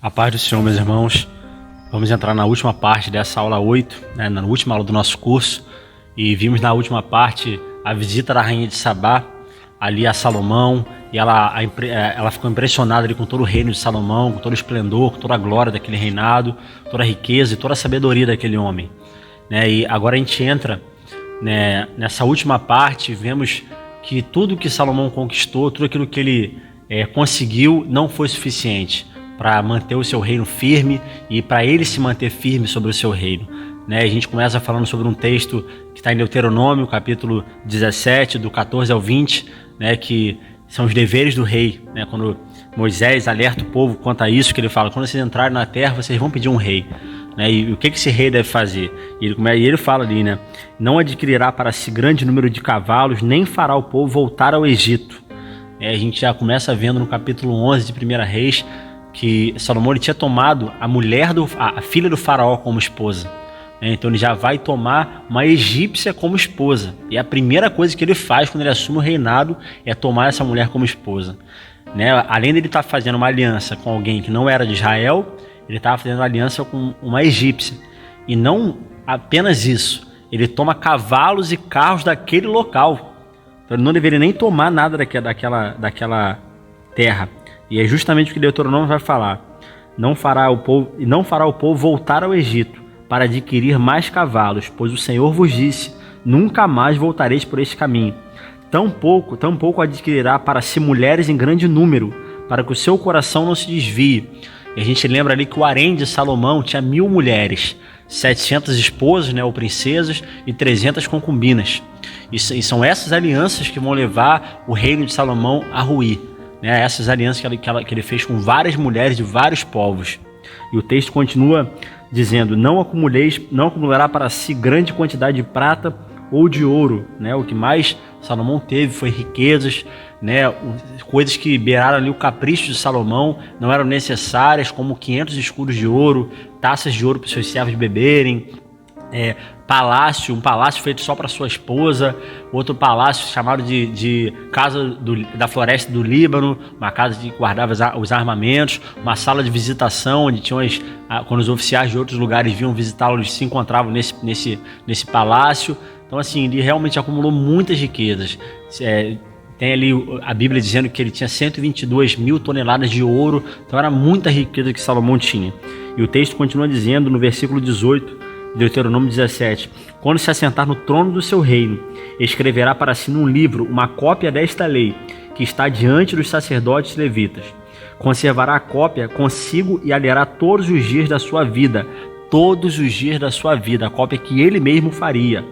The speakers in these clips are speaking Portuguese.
A paz do Senhor, meus irmãos. Vamos entrar na última parte dessa aula 8, né, na última aula do nosso curso, e vimos na última parte a visita da rainha de Sabá ali a Salomão, e ela ficou impressionada ali com todo o reino de Salomão, com todo o esplendor, com toda a glória daquele reinado, toda a riqueza e toda a sabedoria daquele homem, né? E agora a gente entra, né, nessa última parte, vemos que tudo que Salomão conquistou, tudo aquilo que ele conseguiu não foi suficiente para manter o seu reino firme e para ele se manter firme sobre o seu reino, né? A gente começa falando sobre um texto que está em Deuteronômio, capítulo 17, do 14 ao 20, né, que são os deveres do rei, né? Quando Moisés alerta o povo quanto a isso, que ele fala: quando vocês entrarem na terra, vocês vão pedir um rei, né? E o que esse rei deve fazer? E ele fala ali, né: não adquirirá para si grande número de cavalos, nem fará o povo voltar ao Egito. A gente já começa vendo no capítulo 11 de 1 Reis que Salomão ele tinha tomado a filha do faraó como esposa, né? Então ele já vai tomar uma egípcia como esposa, e a primeira coisa que ele faz quando ele assume o reinado é tomar essa mulher como esposa, né? Além de ele estar fazendo uma aliança com alguém que não era de Israel, ele estava fazendo uma aliança com uma egípcia, e não apenas isso, ele toma cavalos e carros daquele local, então ele não deveria nem tomar nada daquela terra. E é justamente o que Deuteronômio vai falar: não fará o povo voltar ao Egito para adquirir mais cavalos, pois o Senhor vos disse: nunca mais voltareis por este caminho. Tampouco adquirirá para si mulheres em grande número, para que o seu coração não se desvie. E a gente lembra ali que o harém de Salomão tinha 1000 mulheres, 700 esposas, né, ou princesas, e 300 concubinas. E são essas alianças que vão levar o reino de Salomão a ruir, né? Essas alianças que ele fez com várias mulheres de vários povos. E o texto continua dizendo: não acumulará para si grande quantidade de prata ou de ouro, né? O que mais Salomão teve foi riquezas, né? Coisas que beiraram ali o capricho de Salomão, não eram necessárias, como 500 escudos de ouro, taças de ouro para os seus servos beberem, um palácio feito só para sua esposa, outro palácio chamado de casa da floresta do Líbano, uma casa que guardava os armamentos, uma sala de visitação onde tinham quando os oficiais de outros lugares vinham visitá-lo, eles se encontravam nesse palácio. Então, assim, ele realmente acumulou muitas riquezas. Tem ali a Bíblia dizendo que ele tinha 122.000 toneladas de ouro, então era muita riqueza que Salomão tinha. E o texto continua dizendo no versículo 18, Deuteronômio 17: quando se assentar no trono do seu reino, escreverá para si num livro uma cópia desta lei, que está diante dos sacerdotes levitas. Conservará a cópia consigo e a lerá todos os dias da sua vida, a cópia que ele mesmo faria,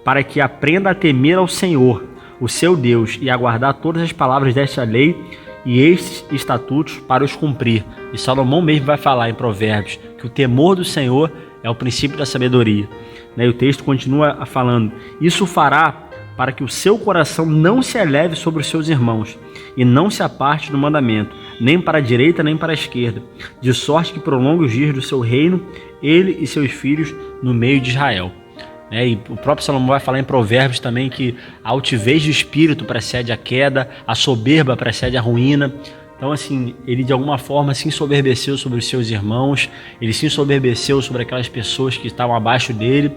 para que aprenda a temer ao Senhor, o seu Deus, e a guardar todas as palavras desta lei e estes estatutos para os cumprir. E Salomão mesmo vai falar em Provérbios que o temor do Senhor é o princípio da sabedoria, né? E o texto continua falando: isso fará para que o seu coração não se eleve sobre os seus irmãos, e não se aparte do mandamento, nem para a direita nem para a esquerda, de sorte que prolongue os dias do seu reino, ele e seus filhos no meio de Israel. E o próprio Salomão vai falar em Provérbios também que a altivez de espírito precede a queda, a soberba precede a ruína. Então, assim, ele de alguma forma se ensoberbeceu sobre os seus irmãos, ele se ensoberbeceu sobre aquelas pessoas que estavam abaixo dele,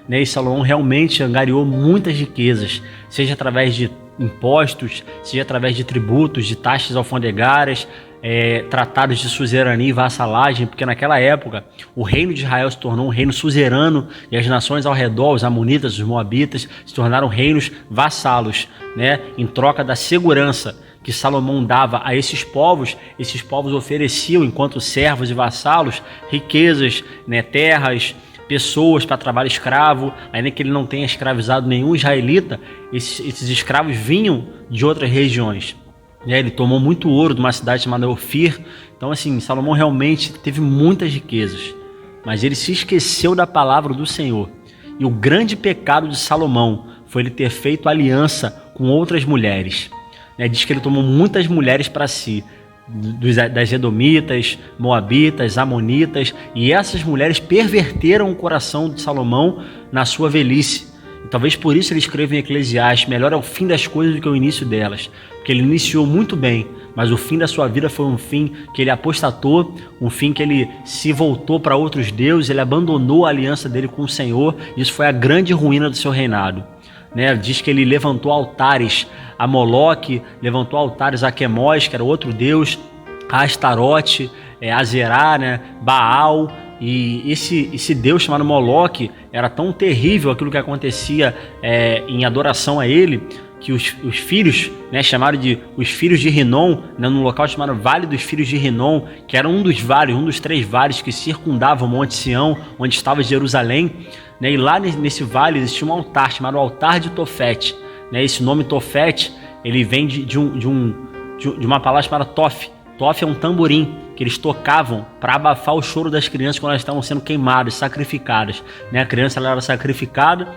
né? E Salomão realmente angariou muitas riquezas, seja através de impostos, seja através de tributos, de taxas alfandegárias, tratados de suzerania e vassalagem, porque naquela época o reino de Israel se tornou um reino suzerano e as nações ao redor, os amonitas, os moabitas, se tornaram reinos vassalos, né? Em troca da segurança que Salomão dava a esses povos ofereciam, enquanto servos e vassalos, riquezas, né, terras, pessoas para trabalho escravo. Ainda que ele não tenha escravizado nenhum israelita, esses escravos vinham de outras regiões. Ele tomou muito ouro de uma cidade chamada Ofir. Então, assim, Salomão realmente teve muitas riquezas, mas ele se esqueceu da palavra do Senhor. E o grande pecado de Salomão foi ele ter feito aliança com outras mulheres. Diz que ele tomou muitas mulheres para si, das Edomitas, Moabitas, Amonitas, e essas mulheres perverteram o coração de Salomão na sua velhice. E talvez por isso ele escreve em Eclesiastes: melhor é o fim das coisas do que o início delas. Porque ele iniciou muito bem, mas o fim da sua vida foi um fim que ele apostatou, um fim que ele se voltou para outros deuses, ele abandonou a aliança dele com o Senhor. Isso foi a grande ruína do seu reinado. Diz que ele levantou altares a Moloque, levantou altares a Quemós, que era outro deus, a Astarote, a Zerá, Baal. E esse deus chamado Moloque era tão terrível aquilo que acontecia em adoração a ele, que os filhos, chamaram de os filhos de Rinom, num local chamado Vale dos Filhos de Rinom, que era um dos 3 vales que circundavam o Monte Sião, onde estava Jerusalém, e lá nesse vale existia um altar chamado Altar de Tofete. Esse nome Tofete, ele vem de uma palavra chamada Tof. Tof é um tamborim que eles tocavam para abafar o choro das crianças quando elas estavam sendo queimadas, sacrificadas. A criança ela era sacrificada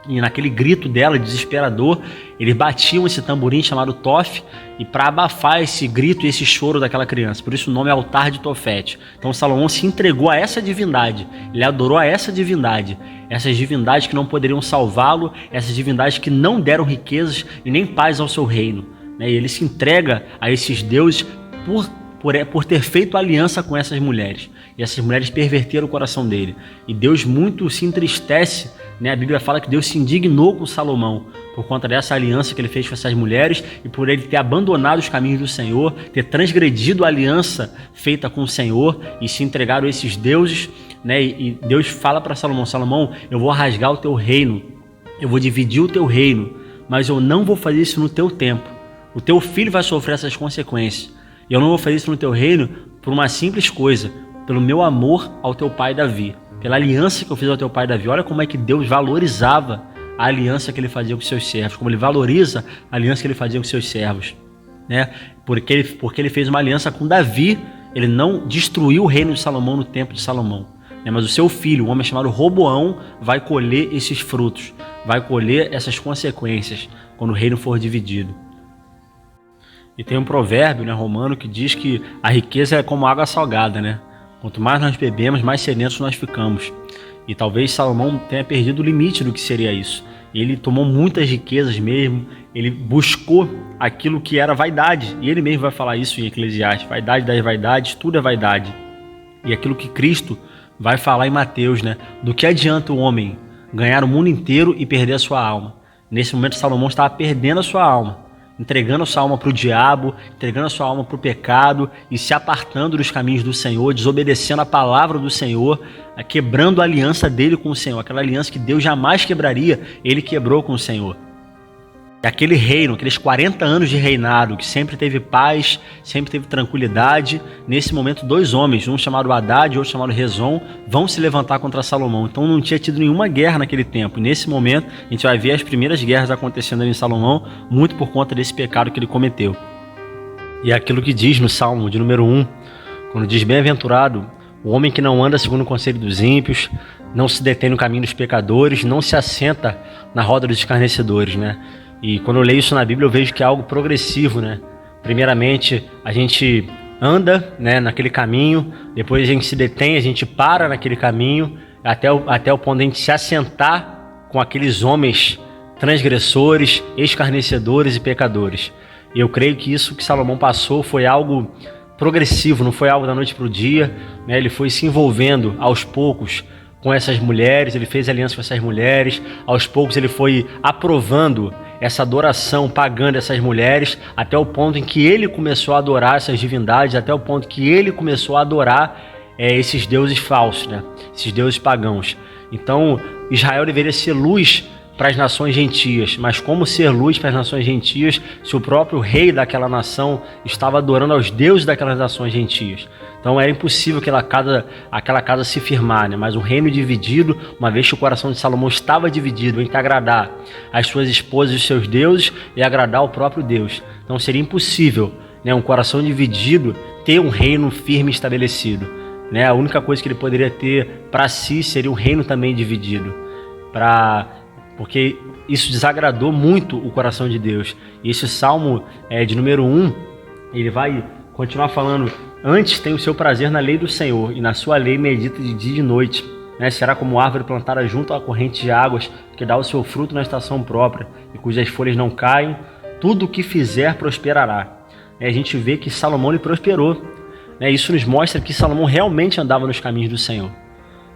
e naquele grito dela, desesperador, eles batiam esse tamborim chamado Tof e para abafar esse grito e esse choro daquela criança. Por isso o nome é Altar de Tofete. Então Salomão se entregou a essa divindade, ele adorou a essa divindade, essas divindades que não poderiam salvá-lo, essas divindades que não deram riquezas e nem paz ao seu reino. E ele se entrega a esses deuses por ter feito aliança com essas mulheres. E essas mulheres perverteram o coração dele. E Deus muito se entristece, A Bíblia fala que Deus se indignou com Salomão por conta dessa aliança que ele fez com essas mulheres e por ele ter abandonado os caminhos do Senhor, ter transgredido a aliança feita com o Senhor e se entregaram a esses deuses, E Deus fala para Salomão: Salomão, eu vou rasgar o teu reino, eu vou dividir o teu reino, mas eu não vou fazer isso no teu tempo. O teu filho vai sofrer essas consequências. E eu não vou fazer isso no teu reino por uma simples coisa: pelo meu amor ao teu pai Davi, pela aliança que eu fiz ao teu pai Davi. Olha como é que Deus valorizava a aliança que ele fazia com seus servos, como ele valoriza a aliança que ele fazia com seus servos, Porque ele fez uma aliança com Davi, ele não destruiu o reino de Salomão no tempo de Salomão, Mas o seu filho, um homem chamado Roboão, vai colher esses frutos, vai colher essas consequências quando o reino for dividido. E tem um provérbio, romano, que diz que a riqueza é como água salgada, Quanto mais nós bebemos, mais sedentos nós ficamos. E talvez Salomão tenha perdido o limite do que seria isso. Ele tomou muitas riquezas mesmo, ele buscou aquilo que era vaidade. E ele mesmo vai falar isso em Eclesiastes: vaidade das vaidades, tudo é vaidade. E aquilo que Cristo vai falar em Mateus, do que adianta o homem ganhar o mundo inteiro e perder a sua alma. Nesse momento Salomão estava perdendo a sua alma, entregando a sua alma para o diabo, entregando a sua alma para o pecado e se apartando dos caminhos do Senhor, desobedecendo a palavra do Senhor, quebrando a aliança dele com o Senhor. Aquela aliança que Deus jamais quebraria, ele quebrou com o Senhor. E aquele reino, aqueles 40 anos de reinado, que sempre teve paz, sempre teve tranquilidade, nesse momento 2 homens, um chamado Haddad e outro chamado Rezon, vão se levantar contra Salomão. Então não tinha tido nenhuma guerra naquele tempo. E nesse momento a gente vai ver as primeiras guerras acontecendo em Salomão, muito por conta desse pecado que ele cometeu. E é aquilo que diz no Salmo de número 1, quando diz: bem-aventurado o homem que não anda segundo o conselho dos ímpios, não se detém no caminho dos pecadores, não se assenta na roda dos escarnecedores, E quando eu leio isso na Bíblia, eu vejo que é algo progressivo, Primeiramente, a gente anda, naquele caminho, depois a gente se detém, a gente para naquele caminho, até o ponto de a gente se assentar com aqueles homens transgressores, escarnecedores e pecadores. E eu creio que isso que Salomão passou foi algo progressivo, não foi algo da noite para o dia, Ele foi se envolvendo aos poucos com essas mulheres, ele fez aliança com essas mulheres, aos poucos ele foi aprovando essa adoração pagã dessas mulheres, até o ponto em que ele começou a adorar essas divindades, até o ponto que ele começou a adorar esses deuses falsos, esses deuses pagãos. Então Israel deveria ser luz para as nações gentias, mas como ser luz para as nações gentias se o próprio rei daquela nação estava adorando aos deuses daquelas nações gentias? Então era impossível aquela casa se firmar, mas um reino dividido, uma vez que o coração de Salomão estava dividido entre agradar as suas esposas e os seus deuses e agradar o próprio Deus. Então seria impossível, um coração dividido ter um reino firme e estabelecido. A única coisa que ele poderia ter para si seria um reino também dividido, porque isso desagradou muito o coração de Deus. E esse Salmo de número 1, ele vai continuar falando: antes tem o seu prazer na lei do Senhor, e na sua lei medita de dia e de noite. né? Será como árvore plantada junto à corrente de águas, que dá o seu fruto na estação própria e cujas folhas não caem. Tudo o que fizer prosperará. A gente vê que Salomão ele prosperou. Isso nos mostra que Salomão realmente andava nos caminhos do Senhor.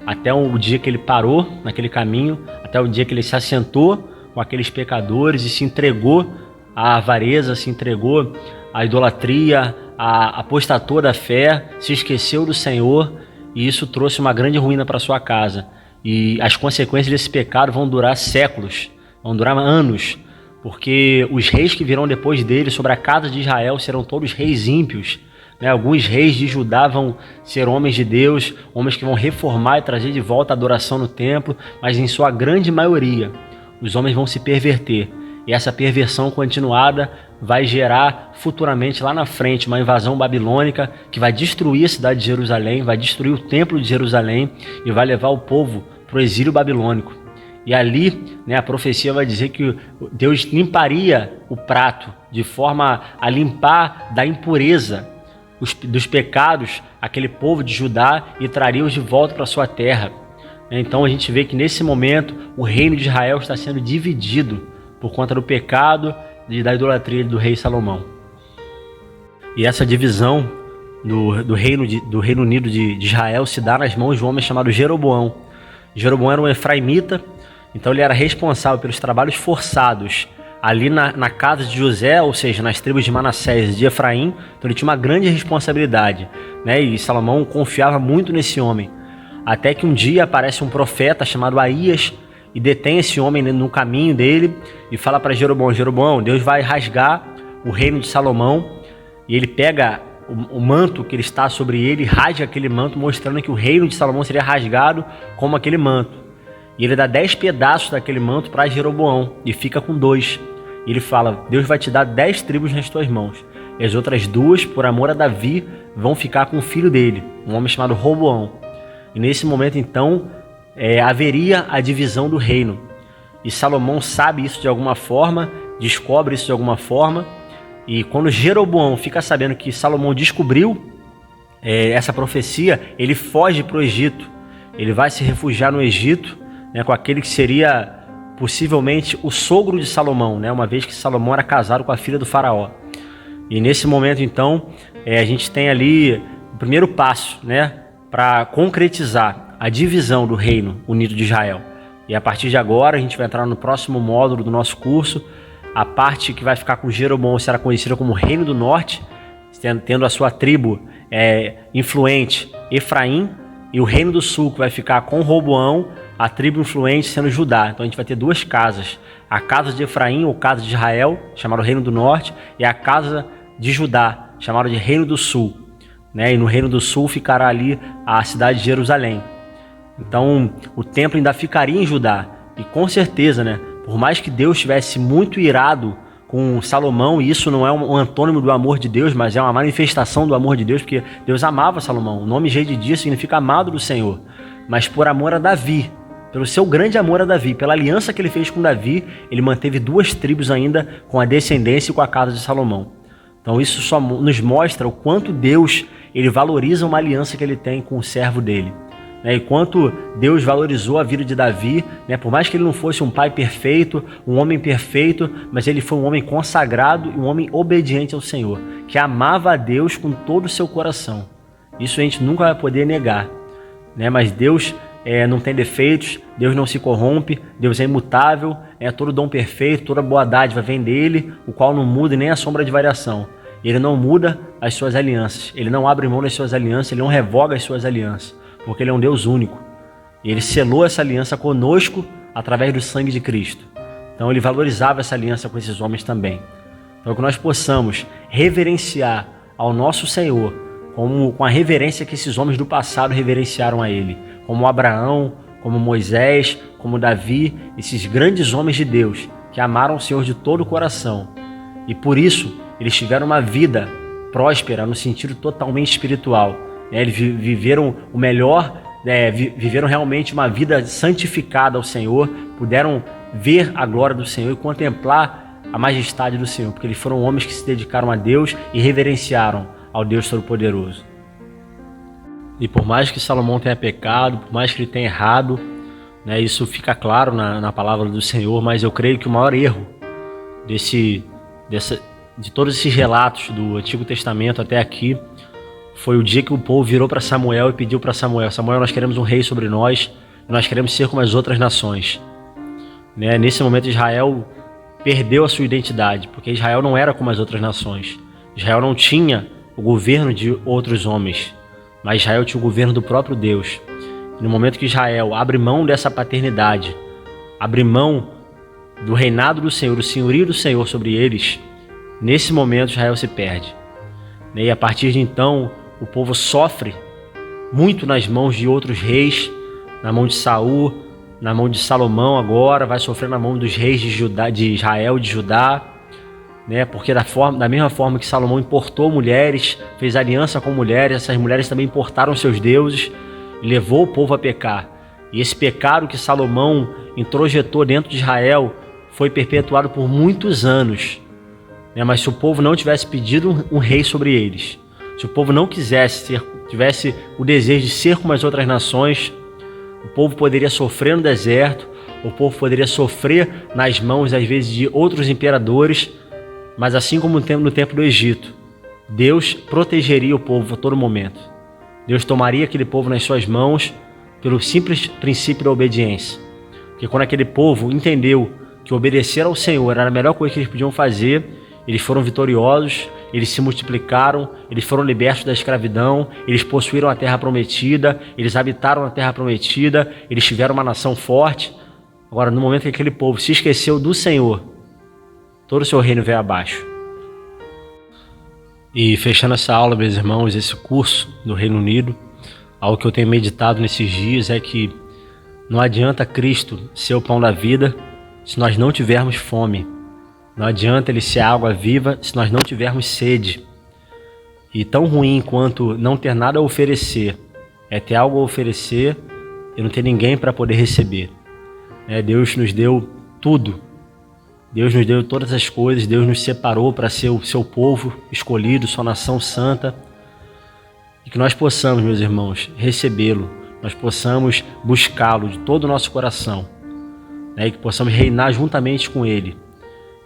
Até o dia que ele parou naquele caminho, até o dia que ele se assentou com aqueles pecadores e se entregou à avareza, se entregou à idolatria, à apostatou da fé, se esqueceu do Senhor, e isso trouxe uma grande ruína para sua casa. E as consequências desse pecado vão durar séculos, vão durar anos, porque os reis que virão depois dele sobre a casa de Israel serão todos reis ímpios. Alguns reis de Judá vão ser homens de Deus, homens que vão reformar e trazer de volta a adoração no templo, mas em sua grande maioria, os homens vão se perverter. E essa perversão continuada vai gerar futuramente lá na frente uma invasão babilônica que vai destruir a cidade de Jerusalém, vai destruir o templo de Jerusalém e vai levar o povo para o exílio babilônico. E ali, a profecia vai dizer que Deus limparia o prato de forma a limpar da impureza dos pecados aquele povo de Judá e traria-os de volta para sua terra. Então a gente vê que nesse momento o reino de Israel está sendo dividido por conta do pecado e da idolatria do rei Salomão. E essa divisão do Reino Unido de Israel se dá nas mãos de um homem chamado Jeroboão. Jeroboão era um efraimita, então ele era responsável pelos trabalhos forçados ali na casa de José, ou seja, nas tribos de Manassés e de Efraim. Então ele tinha uma grande responsabilidade, e Salomão confiava muito nesse homem. Até que um dia aparece um profeta chamado Aías e detém esse homem no caminho dele e fala para Jeroboão: Jeroboão, Deus vai rasgar o reino de Salomão. E ele pega o manto que ele está sobre ele, rasga aquele manto, mostrando que o reino de Salomão seria rasgado como aquele manto. E ele dá 10 pedaços daquele manto para Jeroboão e fica com 2. E ele fala: Deus vai te dar 10 tribos nas tuas mãos. E as outras 2, por amor a Davi, vão ficar com o filho dele, um homem chamado Roboão. E nesse momento, então, haveria a divisão do reino. E Salomão sabe isso de alguma forma, descobre isso de alguma forma. E quando Jeroboão fica sabendo que Salomão descobriu essa profecia, ele foge para o Egito. Ele vai se refugiar no Egito, com aquele que seria possivelmente o sogro de Salomão, uma vez que Salomão era casado com a filha do faraó. E nesse momento, então, a gente tem ali o primeiro passo, para concretizar a divisão do Reino Unido de Israel. E a partir de agora, a gente vai entrar no próximo módulo do nosso curso. A parte que vai ficar com Jeroboão será conhecida como Reino do Norte, tendo a sua tribo influente Efraim, e o Reino do Sul, que vai ficar com Roboão, a tribo influente sendo Judá. Então a gente vai ter 2 casas: a casa de Efraim, ou casa de Israel, chamada Reino do Norte, e a casa de Judá, chamada de Reino do Sul. E no Reino do Sul ficará ali a cidade de Jerusalém. Então o templo ainda ficaria em Judá. E com certeza, por mais que Deus estivesse muito irado com Salomão, e isso não é um antônimo do amor de Deus, mas é uma manifestação do amor de Deus, porque Deus amava Salomão. O nome Gedidia significa amado do Senhor. Mas por amor a Davi, pelo seu grande amor a Davi, pela aliança que ele fez com Davi, ele manteve 2 tribos ainda com a descendência e com a casa de Salomão. Então isso só nos mostra o quanto Deus ele valoriza uma aliança que ele tem com o servo dele. E quanto Deus valorizou a vida de Davi, por mais que ele não fosse um pai perfeito, um homem perfeito, mas ele foi um homem consagrado e um homem obediente ao Senhor, que amava a Deus com todo o seu coração. Isso a gente nunca vai poder negar, mas Deus não tem defeitos, Deus não se corrompe, Deus é imutável, todo dom perfeito, toda boa dádiva vem dele, o qual não muda nem a sombra de variação. Ele não muda as suas alianças, ele não abre mão das suas alianças, ele não revoga as suas alianças, porque ele é um Deus único. E ele selou essa aliança conosco através do sangue de Cristo. Então ele valorizava essa aliança com esses homens também. Então que nós possamos reverenciar ao nosso Senhor com a reverência que esses homens do passado reverenciaram a ele, como Abraão, como Moisés, como Davi, esses grandes homens de Deus que amaram o Senhor de todo o coração. E por isso eles tiveram uma vida próspera no sentido totalmente espiritual. Eles viveram o melhor, viveram realmente uma vida santificada ao Senhor, puderam ver a glória do Senhor e contemplar a majestade do Senhor, porque eles foram homens que se dedicaram a Deus e reverenciaram ao Deus Todo-Poderoso. E por mais que Salomão tenha pecado, por mais que ele tenha errado, né, isso fica claro na palavra do Senhor, mas eu creio que o maior erro de todos esses relatos do Antigo Testamento até aqui foi o dia que o povo virou para Samuel e pediu para Samuel: Samuel, nós queremos um rei sobre nós, nós queremos ser como as outras nações. Né? Nesse momento Israel perdeu a sua identidade, porque Israel não era como as outras nações. Israel não tinha o governo de outros homens, mas Israel tinha o governo do próprio Deus. E no momento que Israel abre mão dessa paternidade, abre mão do reinado do Senhor, do senhorio do Senhor sobre eles, nesse momento Israel se perde. E a partir de então, o povo sofre muito nas mãos de outros reis, na mão de Saul, na mão de Salomão agora, vai sofrer na mão dos reis de Israel, de Judá, né? Porque da mesma forma que Salomão importou mulheres, fez aliança com mulheres, essas mulheres também importaram seus deuses e levou o povo a pecar. E esse pecado que Salomão introjetou dentro de Israel foi perpetuado por muitos anos. Mas se o povo não tivesse pedido um rei sobre eles, se o povo não tivesse o desejo de ser como as outras nações, o povo poderia sofrer no deserto, o povo poderia sofrer nas mãos, às vezes, de outros imperadores, mas assim como no tempo do Egito, Deus protegeria o povo a todo momento. Deus tomaria aquele povo nas suas mãos pelo simples princípio da obediência. Porque quando aquele povo entendeu que obedecer ao Senhor era a melhor coisa que eles podiam fazer, eles foram vitoriosos, eles se multiplicaram, eles foram libertos da escravidão, eles possuíram a terra prometida, eles habitaram a terra prometida, eles tiveram uma nação forte. Agora, no momento que aquele povo se esqueceu do Senhor, todo o seu reino veio abaixo. E fechando essa aula, meus irmãos, esse curso do Reino Unido, algo que eu tenho meditado nesses dias é que não adianta Cristo ser o pão da vida se nós não tivermos fome. Não adianta Ele ser água viva se nós não tivermos sede. E tão ruim quanto não ter nada a oferecer é ter algo a oferecer e não ter ninguém para poder receber. Deus nos deu tudo. Deus nos deu todas as coisas. Deus nos separou para ser o seu povo escolhido, sua nação santa. E que nós possamos, meus irmãos, recebê-lo. Nós possamos buscá-lo de todo o nosso coração. E que possamos reinar juntamente com Ele.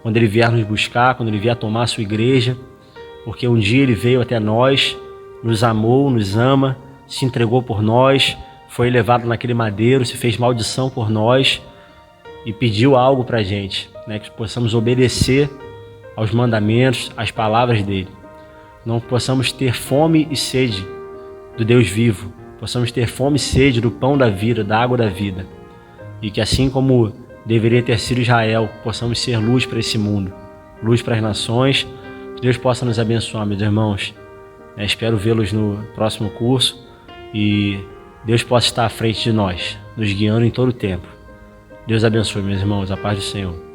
Quando Ele vier nos buscar, quando Ele vier tomar a sua igreja, porque um dia Ele veio até nós, nos amou, nos ama, se entregou por nós, foi levado naquele madeiro, se fez maldição por nós e pediu algo para a gente, que possamos obedecer aos mandamentos, às palavras dEle. Não possamos ter fome e sede do Deus vivo, possamos ter fome e sede do pão da vida, da água da vida, e que assim como deveria ter sido Israel, possamos ser luz para esse mundo, luz para as nações. Que Deus possa nos abençoar, meus irmãos. Espero vê-los no próximo curso e Deus possa estar à frente de nós, nos guiando em todo o tempo. Deus abençoe, meus irmãos, a paz do Senhor.